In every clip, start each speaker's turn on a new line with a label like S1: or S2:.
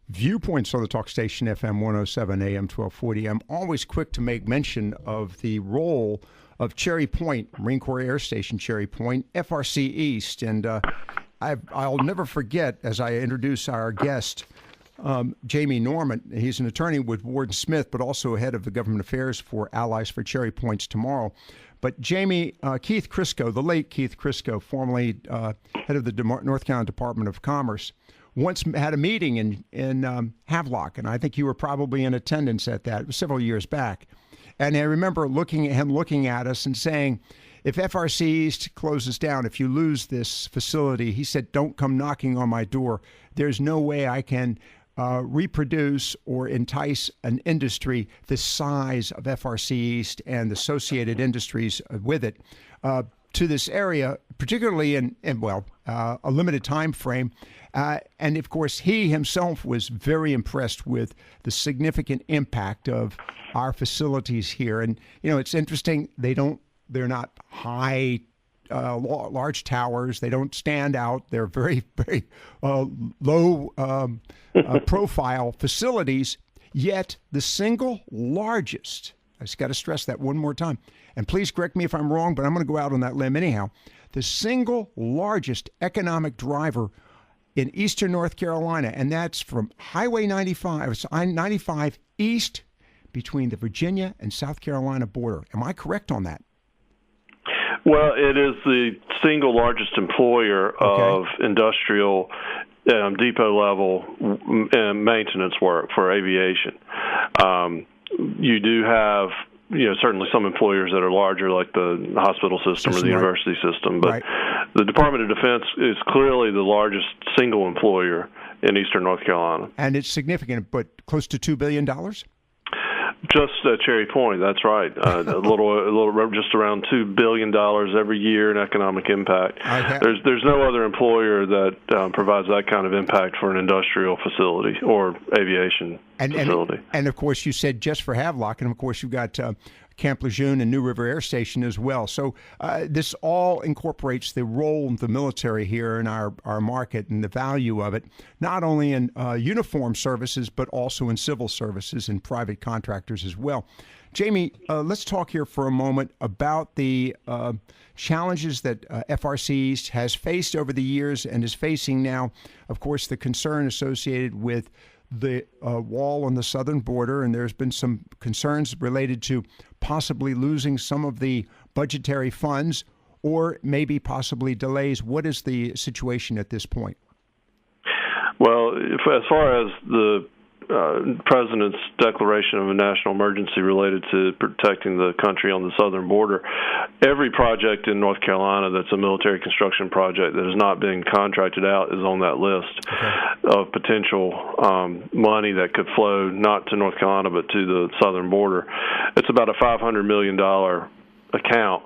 S1: Viewpoints on the talk station FM 107 AM 1240. I'm always quick to make mention of the role of Cherry Point, Marine Corps Air Station Cherry Point, FRC East. And I'll never forget, as I introduce our guest, Jamie Normant. He's an attorney with Ward & Smith, but also head of the government affairs for Allies for Cherry Points Tomorrow. But Jamie, Keith Crisco, the late Keith Crisco, formerly head of the North Carolina Department of Commerce, once had a meeting in Havelock, and I think you were probably in attendance at that. It was several years back. And I remember looking at us and saying, if FRC East closes down, if you lose this facility, he said, don't come knocking on my door. There's no way I can reproduce or entice an industry the size of FRC East and the associated industries with it to this area, particularly in a limited time frame. And of course, he himself was very impressed with the significant impact of our facilities here. And, you know, it's interesting. They're not high, large towers. They don't stand out. They're very, very low profile facilities. Yet the single largest, I just got to stress that one more time, and please correct me if I'm wrong, but I'm going to go out on that limb anyhow. The single largest economic driver in eastern North Carolina, and that's from Highway 95 east between the Virginia and South Carolina border. Am I correct on that?
S2: Well, it is the single largest employer of industrial depot level maintenance work for aviation. You do have, certainly some employers that are larger, like the hospital system or the university system, but the Department of Defense is clearly the largest single employer in eastern North Carolina.
S1: And it's significant, but close to $2 billion?
S2: Just Cherry Point, that's right. A little, just around $2 billion every year in economic impact. There's no other employer that provides that kind of impact for an industrial facility or aviation facility.
S1: And of course, you said just for Havelock, and of course, you've got Camp Lejeune and New River Air Station as well. So this all incorporates the role of the military here in our market and the value of it, not only in uniform services, but also in civil services and private contractors as well. Jamie, let's talk here for a moment about the challenges that FRC East has faced over the years and is facing now. Of course, the concern associated with the wall on the southern border, and there's been some concerns related to possibly losing some of the budgetary funds or maybe possibly delays. What is the situation at this point?
S2: Well, as far as the President's declaration of a national emergency related to protecting the country on the southern border, every project in North Carolina that's a military construction project that has not been contracted out is on that list of potential money that could flow not to North Carolina but to the southern border. It's about a $500 million account,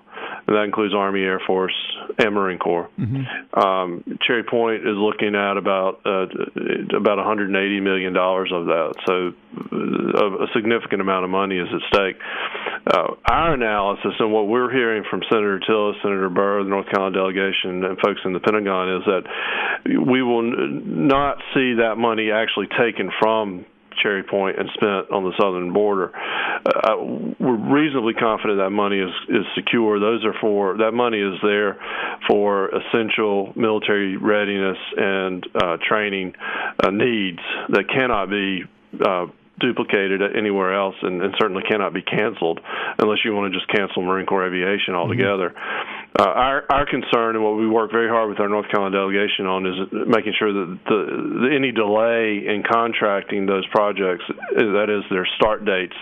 S2: and that includes Army, Air Force, and Marine Corps. Cherry Point is looking at about $180 million of that, so a significant amount of money is at stake. Our analysis and what we're hearing from Senator Tillis, Senator Burr, the North Carolina delegation, and folks in the Pentagon is that we will not see that money actually taken from Cherry Point and spent on the southern border. We're reasonably confident that money is secure. That money is there for essential military readiness and training needs that cannot be duplicated anywhere else, and certainly cannot be canceled unless you want to just cancel Marine Corps aviation altogether. Our concern, and what we work very hard with our North Carolina delegation on, is making sure that any delay in contracting those projects, that is their start dates,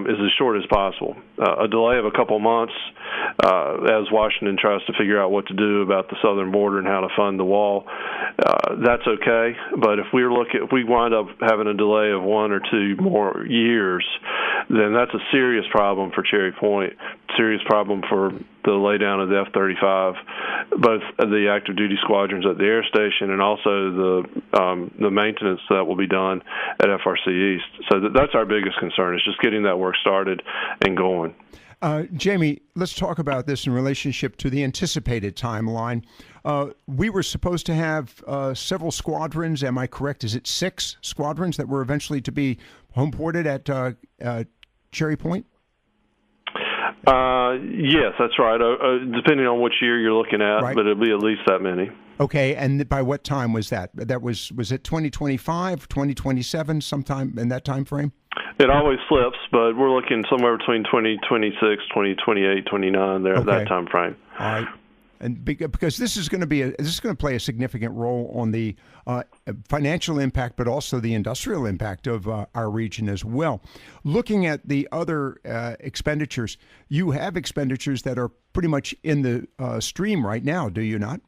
S2: is as short as possible. A delay of a couple months, as Washington tries to figure out what to do about the southern border and how to fund the wall, that's okay. But if we wind up having a delay of 1 or 2 more years, then that's a serious problem for Cherry Point, serious problem for the laydown of the F-35, both the active duty squadrons at the air station and also the maintenance that will be done at FRC East. So that's our biggest concern, is just getting that work started and going.
S1: Jamie, let's talk about this in relationship to the anticipated timeline. We were supposed to have several squadrons. Am I correct? Is it 6 squadrons that were eventually to be homeported at Cherry Point?
S2: Yes, that's right. Depending on which year you're looking at,
S1: right.
S2: But it'll be at least that many.
S1: Okay, and by what time was that? Was it 2025, 2027, sometime in that time frame?
S2: It always slips, but we're looking somewhere between 2026, 2028, 29 there, okay. That time frame.
S1: All right. And because this is going to play a significant role on the financial impact, but also the industrial impact of our region as well. Looking at the other expenditures, you have expenditures that are pretty much in the stream right now, do you not?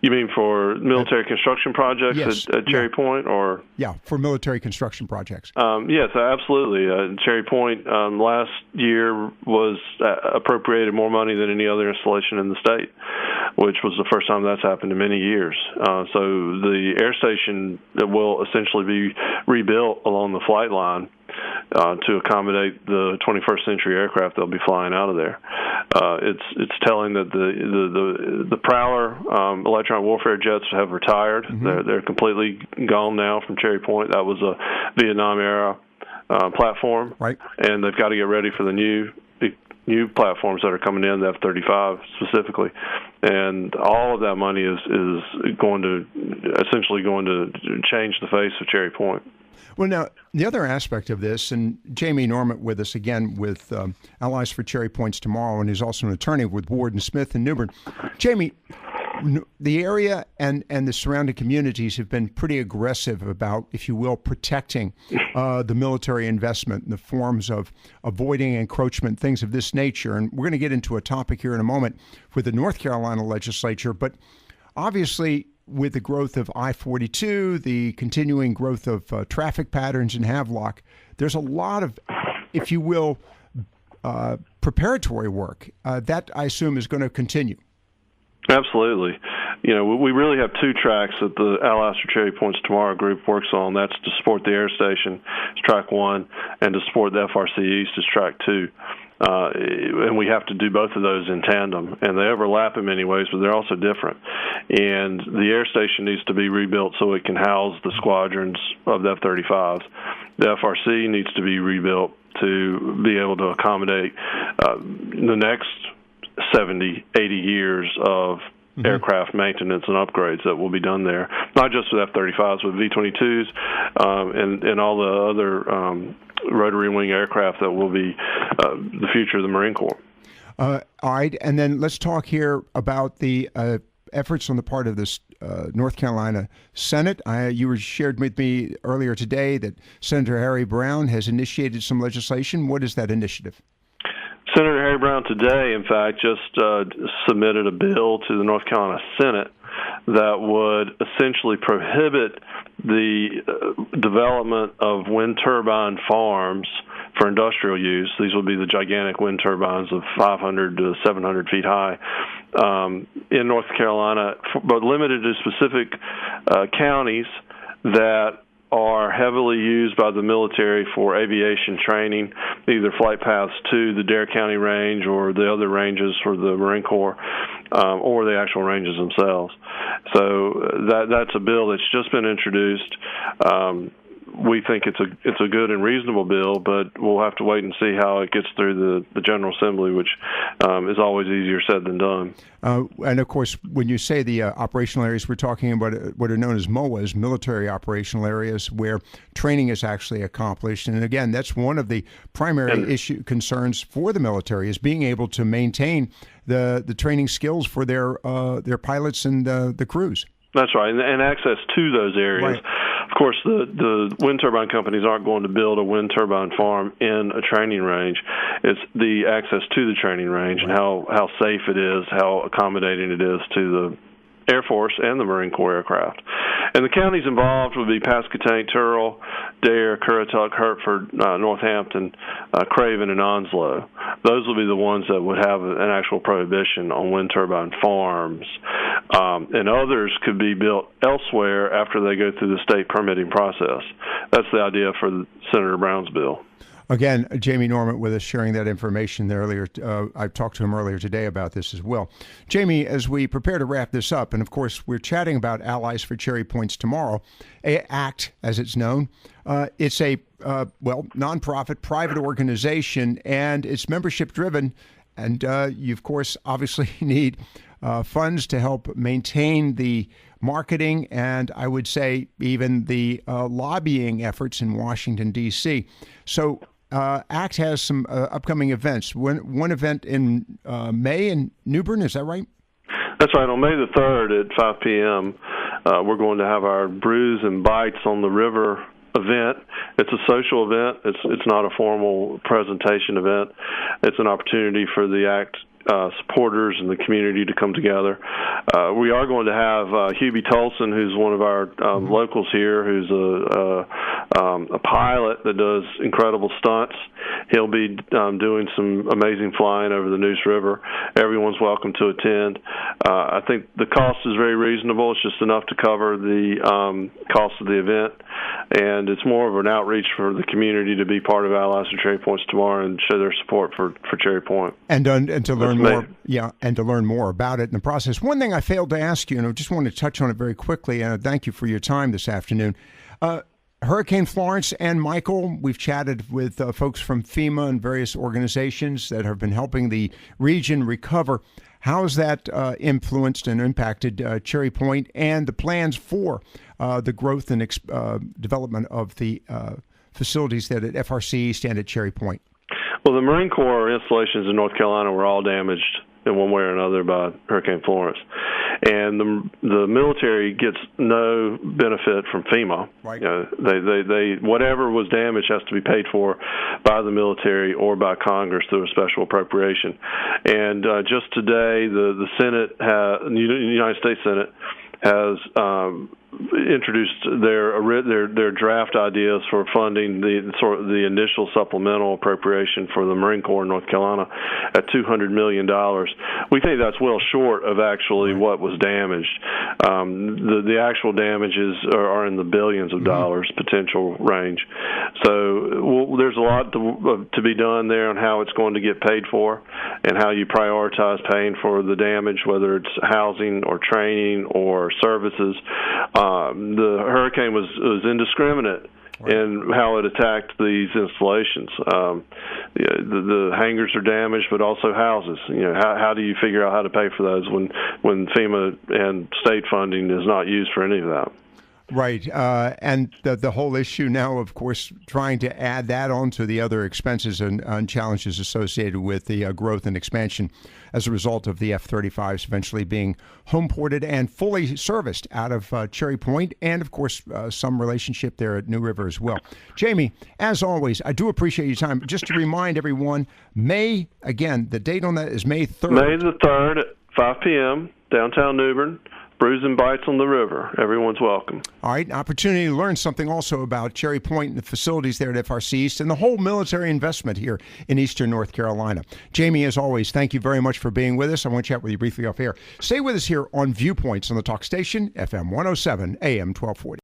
S2: You mean for military construction projects
S1: yes.
S2: at Cherry Point, or?
S1: Yeah, for military construction projects.
S2: Yes, absolutely. Cherry Point last year was appropriated more money than any other installation in the state, which was the first time that's happened in many years. So the air station that will essentially be rebuilt along the flight line to accommodate the 21st century aircraft that'll be flying out of there. It's telling that the Prowler electronic warfare jets have retired. Mm-hmm. They're completely gone now from Cherry Point. That was a Vietnam era platform,
S1: right?
S2: And they've got to get ready for the new platforms that are coming in, the F-35 specifically, and all of that money is essentially going to change the face of Cherry Point.
S1: Well, now, the other aspect of this, and Jamie Normant with us again with Allies for Cherry Points tomorrow, and he's also an attorney with Ward and Smith in New Bern. Jamie, the area and the surrounding communities have been pretty aggressive about, if you will, protecting the military investment in the forms of avoiding encroachment, things of this nature. And we're going to get into a topic here in a moment with the North Carolina legislature, but obviously, with the growth of I-42, the continuing growth of traffic patterns in Havelock, there's a lot of, if you will, preparatory work that I assume is going to continue.
S2: Absolutely. You know, we really have 2 tracks that the Allies for Cherry Points Tomorrow group works on. That's to support the air station, it's track 1, and to support the FRC East is track 2. And we have to do both of those in tandem, and they overlap in many ways, but they're also different. And the air station needs to be rebuilt so it can house the squadrons of the F-35s. The FRC needs to be rebuilt to be able to accommodate the next 70, 80 years of aircraft maintenance and upgrades that will be done there, not just with F-35s, but V-22s and all the other rotary wing aircraft that will be the future of the Marine Corps.
S1: All right, and then let's talk here about the efforts on the part of the North Carolina Senate. You shared with me earlier today that Senator Harry Brown has initiated some legislation. What is that initiative?
S2: Senator Harry Brown today, in fact, just submitted a bill to the North Carolina Senate that would essentially prohibit the development of wind turbine farms for industrial use. These would be the gigantic wind turbines of 500 to 700 feet high in North Carolina, but limited to specific counties that are heavily used by the military for aviation training, either flight paths to the Dare County range or the other ranges for the Marine Corps, or the actual ranges themselves. So that's a bill that's just been introduced. We think it's a good and reasonable bill, but we'll have to wait and see how it gets through the General Assembly, which is always easier said than done.
S1: And of course, when you say the operational areas, we're talking about what are known as MOAs, military operational areas, where training is actually accomplished. And again, that's one of the primary concerns for the military, is being able to maintain the training skills for their pilots and the crews.
S2: That's right, and access to those areas.
S1: Right.
S2: Of course, the wind turbine companies aren't going to build a wind turbine farm in a training range. It's the access to the training range and how safe it is, how accommodating it is to the Air Force and the Marine Corps aircraft. And the counties involved would be Pasquotank, Turrell, Dare, Currituck, Hertford, Northampton, Craven, and Onslow. Those will be the ones that would have an actual prohibition on wind turbine farms. And others could be built elsewhere after they go through the state permitting process. That's the idea for Senator Brown's bill.
S1: Again, Jamie Normant with us sharing that information there earlier. I talked to him earlier today about this as well. Jamie, as we prepare to wrap this up, and of course we're chatting about Allies for Cherry Points tomorrow, ACT as it's known. It's a, nonprofit private organization, and it's membership driven. And you, of course, obviously need funds to help maintain the marketing and I would say even the lobbying efforts in Washington, D.C. So ACT has some upcoming events. One event in May in New Bern, is that right?
S2: That's right. On May the 3rd at 5 p.m., we're going to have our Brews and Bites on the River event. It's a social event. It's not a formal presentation event. It's an opportunity for the ACT supporters and the community to come together. We are going to have Hubie Tolson, who's one of our locals here, who's a pilot that does incredible stunts. He'll be doing some amazing flying over the Neuse River. Everyone's welcome to attend. I think the cost is very reasonable. It's just enough to cover the cost of the event, and it's more of an outreach for the community to be part of Allies and Cherry Points tomorrow and show their support for Cherry Point.
S1: And to learn more, and to learn more about it in the process. One thing I failed to ask you, and I just wanted to touch on it very quickly, and thank you for your time this afternoon. Hurricane Florence and Michael, we've chatted with folks from FEMA and various organizations that have been helping the region recover. How has that influenced and impacted Cherry Point and the plans for the growth and development of the facilities that at FRC stand at Cherry Point?
S2: Well, the Marine Corps installations in North Carolina were all damaged in one way or another by Hurricane Florence. And the military gets no benefit from FEMA. Right. You know, they whatever was damaged has to be paid for by the military or by Congress through a special appropriation. And just today, the Senate, the United States Senate, has introduced their draft ideas for funding the initial supplemental appropriation for the Marine Corps in North Carolina at $200 million. We think that's well short of actually what was damaged. The actual damages are in the billions of dollars potential range. So there's a lot to be done there on how it's going to get paid for and how you prioritize paying for the damage, whether it's housing or training or services. The hurricane was indiscriminate in how it attacked these installations. The hangars are damaged, but also houses. You know, how do you figure out how to pay for those when FEMA and state funding is not used for any of that?
S1: Right. And the whole issue now, of course, trying to add that on to the other expenses and challenges associated with the growth and expansion as a result of the F-35s eventually being home ported and fully serviced out of Cherry Point, and, of course, some relationship there at New River as well. Jamie, as always, I do appreciate your time. Just to remind everyone, May, again, the date on that is May 3rd.
S2: May the 3rd at 5 p.m., downtown New Bern. Brews and Bites on the River. Everyone's welcome.
S1: All right, an opportunity to learn something also about Cherry Point and the facilities there at FRC East and the whole military investment here in eastern North Carolina. Jamie, as always, thank you very much for being with us. I want to chat with you briefly off air. Stay with us here on Viewpoints on the Talk Station, FM 107, AM 1240.